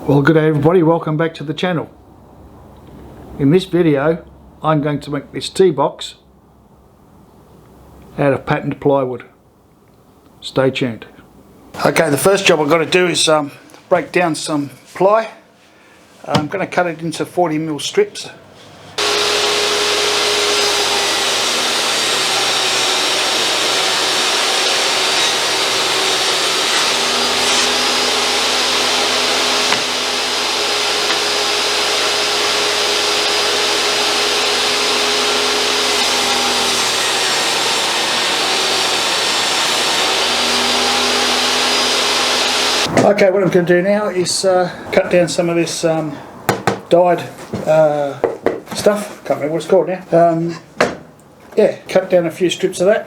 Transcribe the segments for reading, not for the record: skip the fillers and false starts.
Well, good day everybody, welcome back to the channel. In this video I'm going to make this tea box out of patterned plywood. Stay tuned. Okay, the first job I've got to do is break down some ply. I'm going to cut it into 40mm strips. Okay, what I'm going to do now is cut down some of this dyed stuff. Can't remember what it's called now. Yeah, cut down a few strips of that.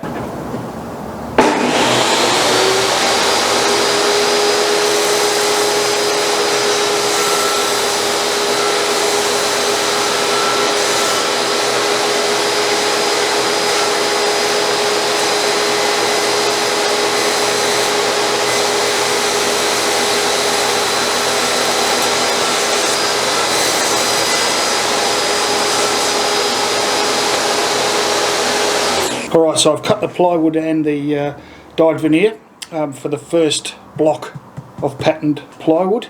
Alright, so I've cut the plywood and the dyed veneer for the first block of patterned plywood.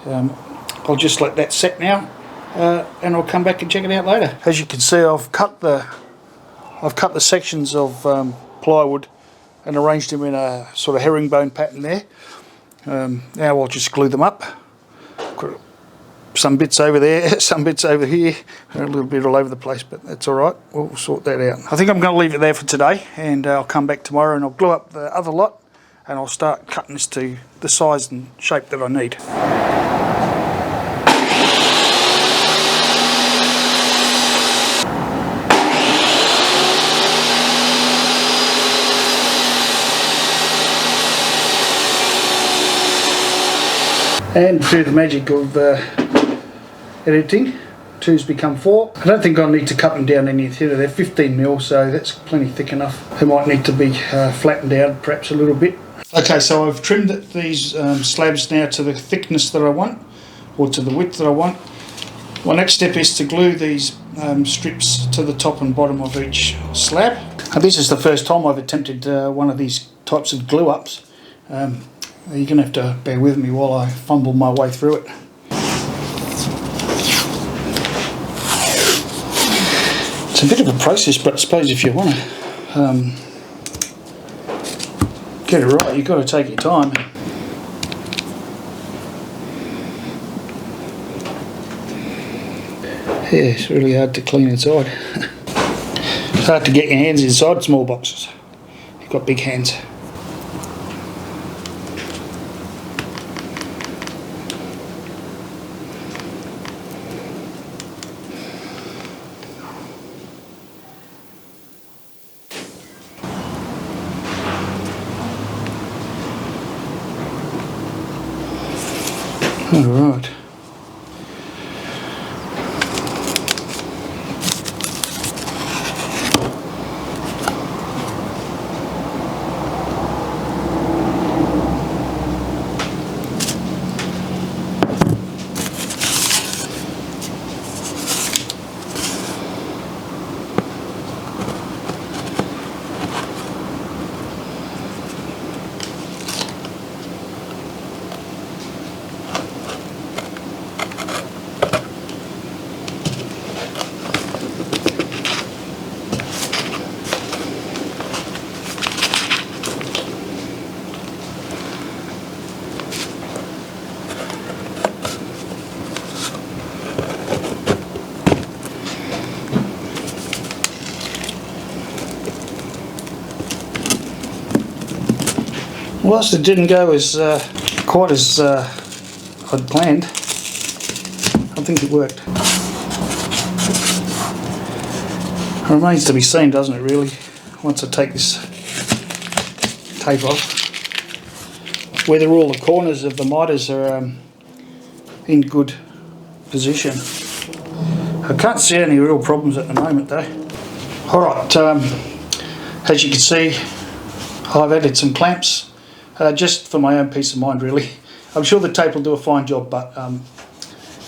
I'll just let that set now and I'll come back and check it out later. As you can see, I've cut the sections of plywood and arranged them in a sort of herringbone pattern there. Now I'll just glue them up. Got some bits over there, some bits over here, a little bit all over the place, but that's alright, we'll sort that out. I think I'm going to leave it there for today, and I'll come back tomorrow and I'll glue up the other lot and I'll start cutting this to the size and shape that I need. And through the magic of editing, 2's become 4. I don't think I'll need to cut them down any thinner. They're 15mm, so that's plenty thick enough. They might need to be flattened out perhaps a little bit. Okay, so I've trimmed these slabs now to the thickness that I want, or to the width that I want. My next step is to glue these strips to the top and bottom of each slab. Now, this is the first time I've attempted one of these types of glue ups. You're going to have to bear with me while I fumble my way through it. It's a bit of a process, but I suppose if you want to get it right, you've got to take your time. Yeah, it's really hard to clean inside. It's hard to get your hands inside small boxes. You've got big hands. All right. Whilst it didn't go as quite as I'd planned, I think it worked. It remains to be seen, doesn't it really, once I take this tape off, whether all the corners of the miters are in good position. I can't see any real problems at the moment though. Alright, as you can see, I've added some clamps just for my own peace of mind really. I'm sure the tape will do a fine job, but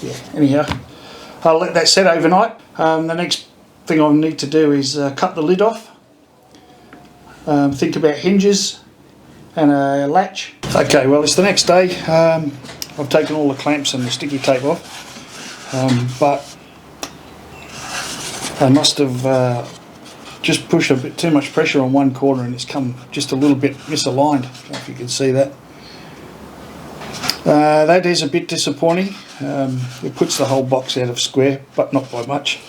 yeah, anyhow, I'll let that set overnight. The next thing I need to do is cut the lid off, think about hinges and a latch. Okay, well, it's the next day. I've taken all the clamps and the sticky tape off, but I must have just pushed a bit too much pressure on one corner and it's come just a little bit misaligned. I don't know if you can see that. That is a bit disappointing. It puts the whole box out of square, but not by much.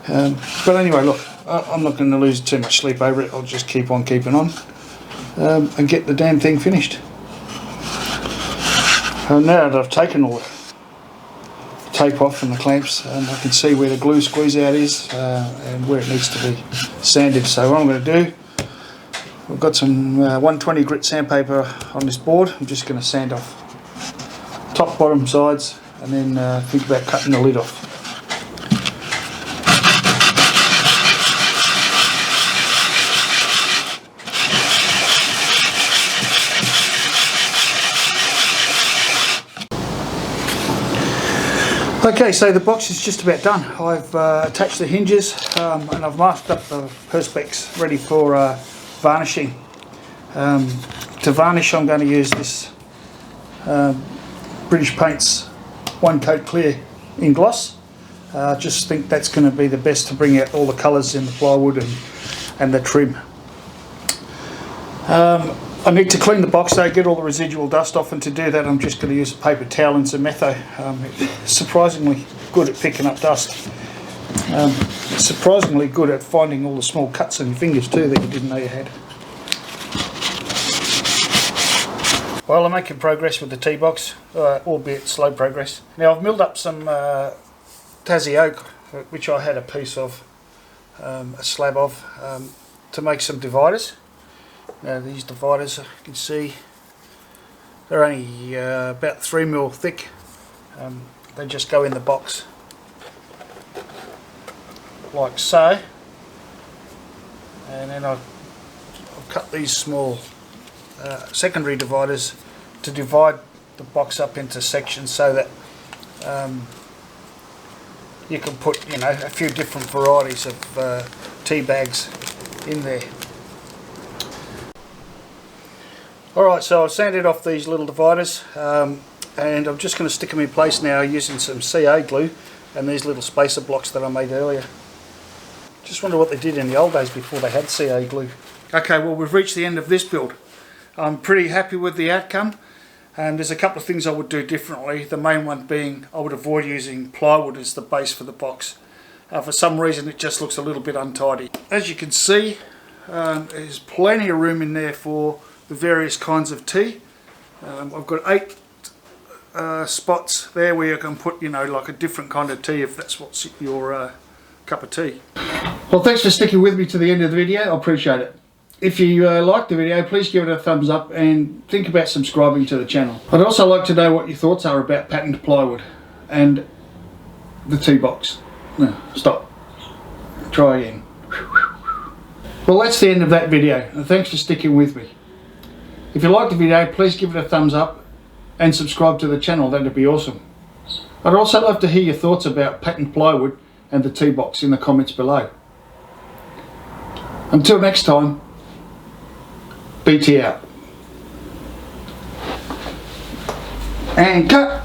But anyway, look, I'm not going to lose too much sleep over it. I'll just keep on keeping on and get the damn thing finished. Now that I've taken all the tape off and the clamps, I can see where the glue squeeze out is and where it needs to be sanded. So what I'm going to do, I've got some 120 grit sandpaper on this board. I'm just going to sand off top, bottom, sides, and then think about cutting the lid off. Okay, so the box is just about done. I've attached the hinges and I've masked up the perspex ready for varnishing. To varnish, I'm going to use this British Paints One Coat Clear in gloss. I just think that's going to be the best to bring out all the colours in the plywood and the trim. I need to clean the box though, get all the residual dust off, and to do that I'm just going to use a paper towel and some metho. It's surprisingly good at picking up dust. It's surprisingly good at finding all the small cuts on your fingers too that you didn't know you had. Well, I'm making progress with the tea box, albeit slow progress. Now I've milled up some Tassie oak, which I had a piece of, a slab of, to make some dividers. Now these dividers, you can see, they're only about 3mm thick. They just go in the box like so, and then I've cut these small secondary dividers to divide the box up into sections so that you can put, you know, a few different varieties of tea bags in there. Alright, so I've sanded off these little dividers and I'm just going to stick them in place now using some CA glue and these little spacer blocks that I made earlier. Just wonder what they did in the old days before they had CA glue. Okay, well, we've reached the end of this build. I'm pretty happy with the outcome, and there's a couple of things I would do differently. The main one being I would avoid using plywood as the base for the box. For some reason it just looks a little bit untidy. As you can see, there's plenty of room in there for the various kinds of tea. I've got 8 spots there where you can put, you know, like a different kind of tea if that's what's your cup of tea. Well, thanks for sticking with me to the end of the video. I appreciate it. If you liked the video, please give it a thumbs up and think about subscribing to the channel. I'd also like to know what your thoughts are about patterned plywood and the tea box. No, stop. Try again. Well, that's the end of that video, and thanks for sticking with me. If you liked the video, please give it a thumbs up and subscribe to the channel. That'd be awesome. I'd also love to hear your thoughts about patterned plywood and the tea box in the comments below. Until next time, BT out. And cut!